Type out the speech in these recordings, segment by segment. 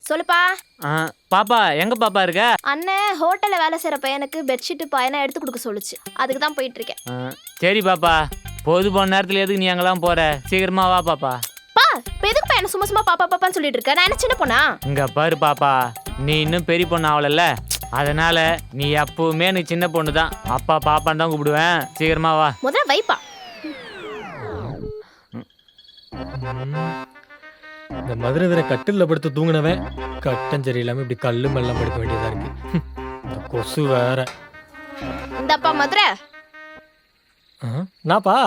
சொல்லுப்பா. பாப்பா எங்க பாப்பா இருக்க? அண்ணன் ஹோட்டல்ல வேலை செய்யற பையனுக்கு பெட்ஷீட் பாயனா எடுத்து கொடுக்க சொல்லுச்சு. அதுக்கு தான் போயிட்டு இருக்கேன். சரி பாப்பா, பொது போன நேரத்துல எதுக்கு நீ அங்கெல்லாம் போற? சீக்கிரமா வா பாப்பா. பா, இப்ப எதுக்கு பையனை சும்மா சும்மா பாப்பா பாப்பான்னு சொல்லிட்டு இருக்க? நான் என்ன சின்ன பொண்ணா? இங்க பாரு பாப்பா, நீ இன்னும் பெரிய பொண்ணு ஆகலல்ல, அதனால நீ எப்பவுமே எனக்கு சின்ன பொண்ணு தான். அப்பா பாப்பான்னு தான் கூப்பிடுவேன். சீக்கிரமா வா. முதல்ல வைப்பா. இந்த மதுரை வீர கட்டில்ல படுத்து தூங்கினவன் கட்டஞ்சரி இல்லாம இப்படி கல்லு மெல்லாம் படுக்க வேண்டியதா இருக்கு. இந்த கொசு வேற. இந்தப்பா மதுரை. நாப்பா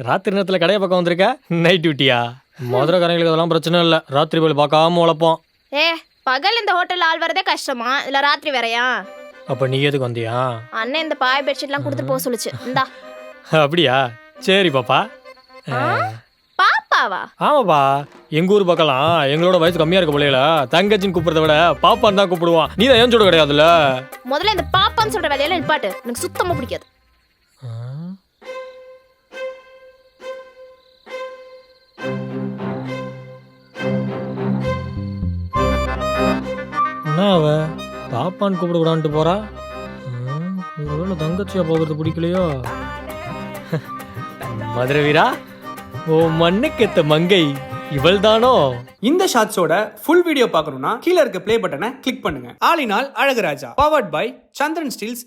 ராத்திரி நேரத்துல கடைய பக்கம் வந்திருக்க? நைட் டியூட்டியா? மதுரைக்காரங்களுக்கு அதெல்லாம் பிரச்சனை இல்லை, ராத்திரி போய் பார்க்காம உழைப்போம். பகல் இந்த ஹோட்டல்ல ஆள் வரதே கஷ்டமா, இல்ல ராத்திரி வேறையா? அப்ப நீ எதுக்கு வந்தியா? அண்ணன் இந்த பாய் பெட்ஷீட்லாம் கொடுத்துட்டு போக சொல்லுச்சு. இந்தா. அப்படியா? சரி பாப்பா. பாப்பாவா? ஆமாப்பா, எங்க ஊர் பக்கலாம் எங்களோட வயசு கம்மியா இருக்க போல தங்கச்சின்னு கூப்பிடுறத விட பாப்பான்னு தான் கூப்பிடுவான். நீ தான் ஏன் சொல்ல கிடையாதுல்ல. முதல்ல இந்த பாப்பான்னு சொல்ற வேலையில நிப்பாட்டு. எனக்கு சுத்தமா பிடிக்காது. என்ன அவ பாப்பான்னு கூப்பிடக்கூடான்ட்டு போறா? ஒருவேளை தங்கச்சியா போகிறது பிடிக்கலையோ? மதுரை வீரா, ஓ மண்ணுக்கேத்த மங்கை இவள் தானோ? இந்த ஷாட்ஸோட ஃபுல் வீடியோ பார்க்கணும்னா கீழே இருக்க ப்ளே பட்டனை கிளிக் பண்ணுங்க. All in all Azhaguraja, powered by Chandran Steeles